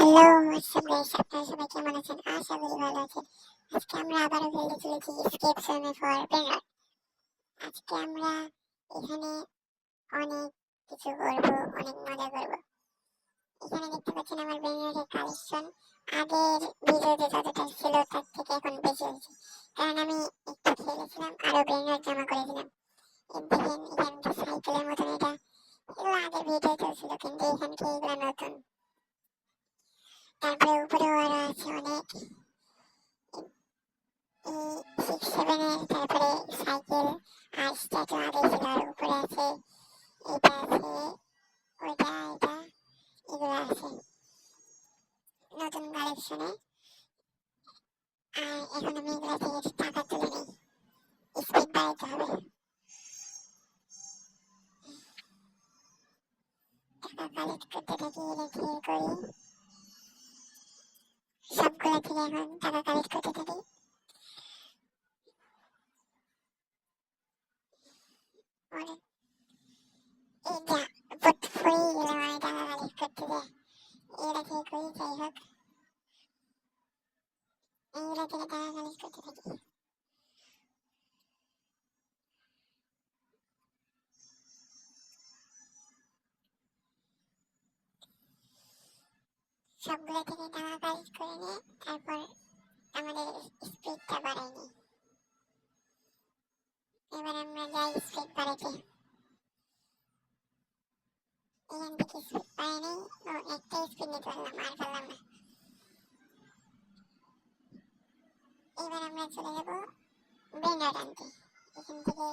Hello WhatsApp guys, আপনারা সবাই কেমন আছেন? আশা করি ভালো আছেন। আজকে আমরা আবারও খেলতে চলেছি এসকেপ জোনে ফর ব্রেনার। আজকে আমরা এখানে অনেক কিছু করব, অনেক মজা করব। এখানে দেখতে পাচ্ছেন আমার ব্রেনারের কালেকশন আগের ভিডিওতে যতটা ছিল তার থেকে এখন বেশি হয়েছে, কারণ আমি একটু খেলেছিলাম আরো ব্রেনার জমা করেছিলাম। দেখেন এখানটা সাইকেলের মতন, এটা এগুলো আগের ভিডিওতে ছিল, কিন্তু এখানকে এগুলো নতুন। তারপরে উপরেও আরো আছে অনেক, 6-7 তারপরে সাইকেল আর স্ট্যাচু আগে ছিল, আর উপরে আছে এটা আছে, ওইটা এটা, এগুলো আছে নতুন কালেকশনে। আর এখন আমি এগুলো থেকে টাকা তুলে নিই, স্পিড বাড়াইতে হবে। টাকা কালেক্ট করতে থাকি, এটা ক্লিয়ার করি, সবগুলো থেকে এখন টাকা কালেক্ট করতে থাকি। এই যা পোর্টফোলিও গেলাম আমি টাকা কালেক্ট করতে, যায় এটা থেকে করি। যাই হোক, এইগুলো থেকে টাকা কালেক্ট করতে থাকি। সবগুলো থেকে টাকা কালেক্ট করে নিয়ে তারপর আমাদের স্পিডটা বাড়াই নিই। এবার আমরা যাই স্পিড বাড়াতে, এখান থেকে স্পিড বাড়াই নিই। ও, একটা স্পিড নিতে পারলাম, আর পারলাম না। এবার আমরা চলে যাবো ব্রেনার আনতে। এখান থেকে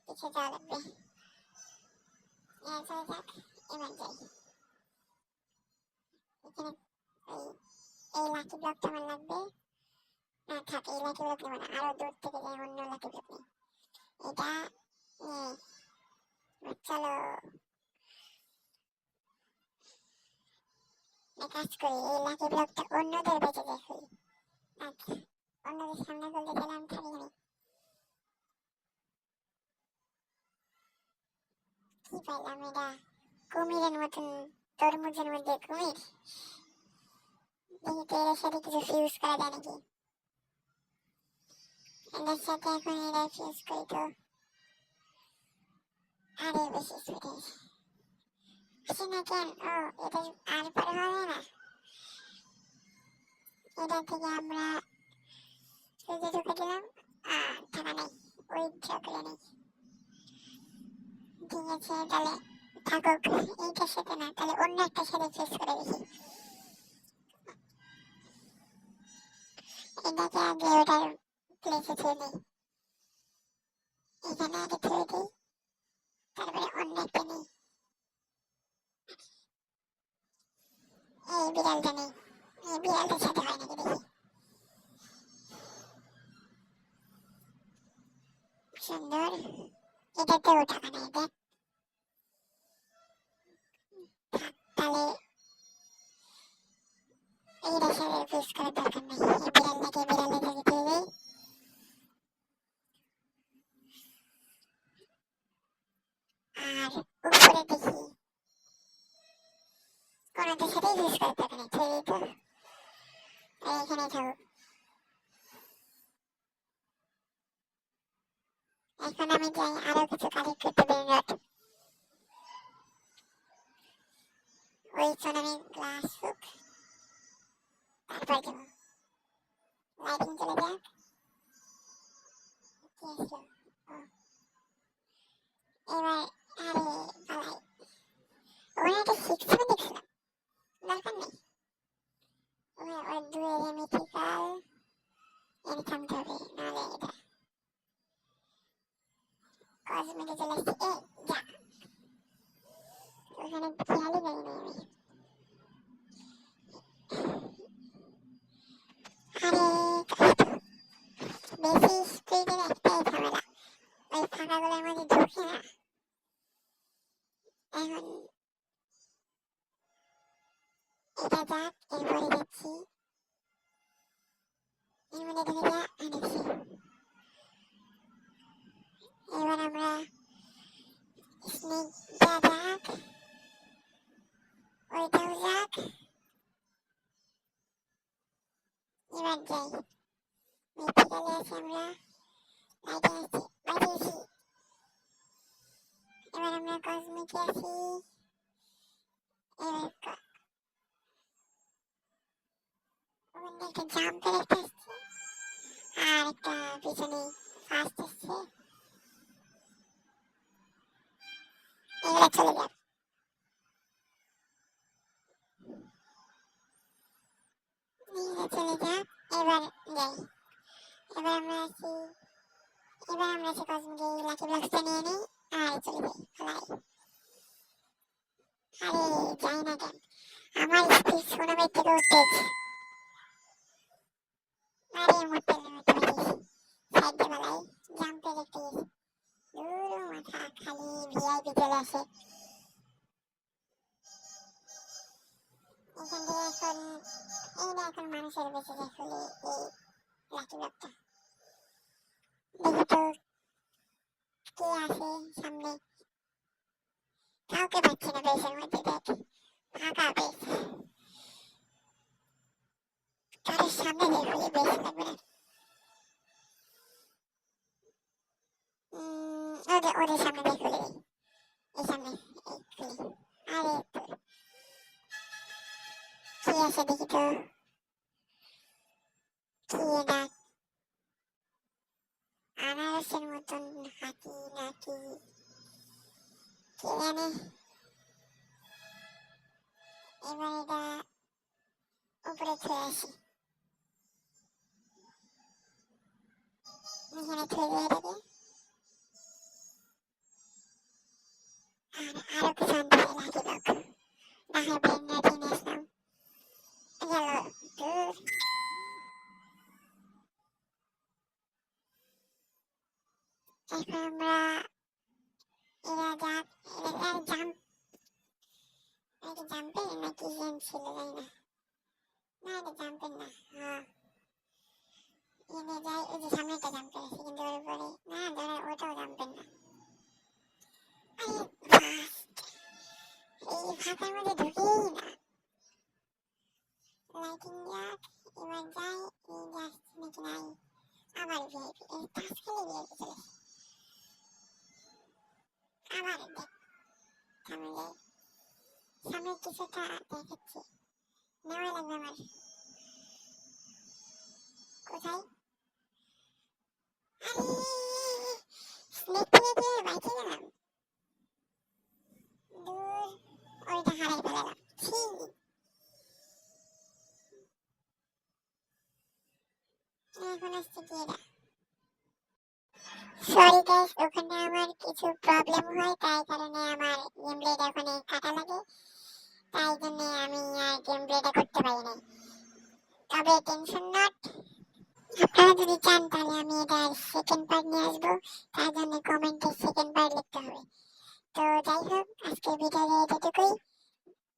পিছিয়ে যাওয়া লাগবে। চলে যাক, এবার যাই। এখানে এই লাকি ব্লকটা আমার লাগবে না, থাক এই লাকি ব্লক নেবো না, আরো দূর থেকে যাই অন্য লাকি ব্লক নেই। এটা নিয়ে চলো কাজ করি, এই লাকি ব্লকটা অন্যদের বেঁচে যায় খুলি। আচ্ছা, অন্যদের সামনে খুলতে গেলাম, থাকি আমি। কি পাইলাম এটা? কুমিরের মতন, তরমুজের মধ্যে কুমির। দেখি তো এর সাথে কিছু ফিউজ করা যায় নাকি। এটার সাথে এখন এটা ফিউজ করি তো আরে বেশি স্পিড হয়েছে। আসি না কেন? ও, এটা আর পার হবে না। এটা থেকে আমরা সুইচে ঢুকে দিলাম। টাকা নেই, উইথড্র করে নেই। ঠিক আছে, তাহলে থাকুক, এইটার সাথে না, তাহলে অন্য একটা সাথে ফিউজ করে দেখি। এটাকে আগে ওটার প্লেসে থুয়ে দিই, এখানে আগে থুয়ে দিই, তারপরে অন্য একটা নিই। এই বিড়ালটা নেই, এই বিড়ালটার সাথে হয় নাকি দেখি। সুন্দর, এটাতেও টাকা নেই, দেখ। তাহলে এইটার সাথে ফিউজ করার দরকার নেই, এই বিড়ালটাকে বিড়ালের সাথে থুয়ে দিই। আর উপরে দেখি কোনোটার সাথেই ফিউজ করার দরকার নেই, থুয়ে দিই তো। এখানে থাকুক। এখন আমি যাই আরো কিছু কালেক্ট করতে ব্রেনরট। ওই সোনামি গ্লাস হোক, তারপর যাবো। লাইটিং চলে যাক। কি আসলো? এবার আরে পালাই। ওখানে একটা 6-7 দেখছিলাম, দরকার নেই। ওই দুয়ের মিথিকাল এনে থামতে হবে, নাহলে এটা কসমেটে চলে আসছে। যা, ওখানে খেয়ালই করিনি আমি। আরে কষ্ট, বেশি স্পিডের একটাই ঝামেলা, ওই ফাঁকাগুলোর মধ্যে ঢুকে না। এখন এটা যাক, এরপরে যাচ্ছি, এর মধ্যে ঢুকে যা আনেছি। এবার আমরা স্নেক যা যাক, ওইটাও যাক, এবার যাই, মিথিক্যালে আছি আমরা, লাইটে আছি, বাজিয়েছি। এবার আমরা কসমিকে আছি, এবার ওখানে একটা জাম্পের একটা আসছে, আর একটা পিছনে ফার্স্ট আসছে, এগুলো চলে যাবে। এগুলো চলে যাক, এবার যাই, এবার আমরা আছি, কসমিকে লাকি ব্লকসটা নিয়ে নিই আর চলে যাই ফলাই। আরে যাই না কেন, আমার স্পিড সোনামের থেকেও তেজ। আরে মোটেলের মতো বেরিয়েছি, সাইড দিয়ে ফলাই, জাম্পে দেখতে গেছি, দূর মাথা খালি ভিআইপি চলে আসে। এখান থেকে এখন এইটা এখন মানুষের বেঁচে যায় আসলে এই লাকি ব্লকটা। দেখি তো কে আছে সামনে, কাউকে পাচ্ছি না বেসের মধ্যে, দেখ ফাঁকা বেস, কারোর সামনে দেখলি বেস লাগবে না। ওদের সামনে দিয়ে খুলে দিই, এই সামনে এই খুলি। আরে কি আছে দেখি তো, কি এটা আনারসের মতন হাতি নাকি কে জানে। এবার এটা উপরে থুয়ে আসি, এখানে থুয়ে দিয়ে এটাকে, আর আরো কিছু আনতে চাই লাকি ব্লক, না হয় ব্রেন্ডার নিয়ে আসলাম, গেল দূর। এখন আমরা এরা যাক, এরা জাম্প, এটা জাম্পের নাকি গেম ছিল জানি না, না এটা জাম্পের না, হ্যাঁ এনে যাই, ওই যে সামনে একটা জাম্পের আছে কিন্তু ওর উপরে না, ধরে ওটাও জাম্পের না। আরে ফার্স্ট এই ফাঁকার মধ্যে ঢুকেই না, লাইটিং যাক, এবার যাই, এই যে আসছে নাকি নাই, আবার ভিআইপি, এই টাচ খেলে ভিআইপি চলে আসে, আবার দেখ সামনে যাই, সামনে কিছু একটা দেখাচ্ছে, নেওয়া লাগবে আমার, কোথায়, আরে স্নেক থেকে দিয়ে বাইকে গেলাম, দূর ওইটা হারাই ফেলালাম, ছি। এখন আসছে কি এটা, সরি গাইস, ওখানে আমার কিছু প্রবলেম হয়, তাই কারণে আমার গেম প্লেটা ওখানে কাটা লাগে, তাই জন্য আমি আর গেম প্লেটা করতে পারি নাই। তবে টেনশন নট, আপনারা যদি চান তাহলে আমি এটার সেকেন্ড পার্ট নিয়ে আসবো, তার জন্য কমেন্টে সেকেন্ড পার্ট লিখতে হবে। তো যাই হোক, আজকের ভিডিওতে এতটুকুই।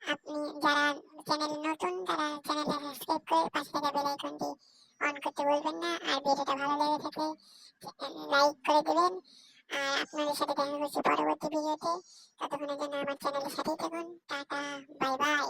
আপনি যারা চ্যানেলে নতুন তারা চ্যানেলটা সাবস্ক্রাইব করে পাশে থাকা বেল আইকনটি অন করতে ভুলবেন না, আর ভিডিওটা ভালো লেগে থাকলে লাইক করে দিবেন। আর আপনাদের সাথে দেখা হচ্ছে পরবর্তী ভিডিওতে, ততক্ষণের জন্য আমার চ্যানেলের সাথেই থাকুন, টাটা, বাই বাই।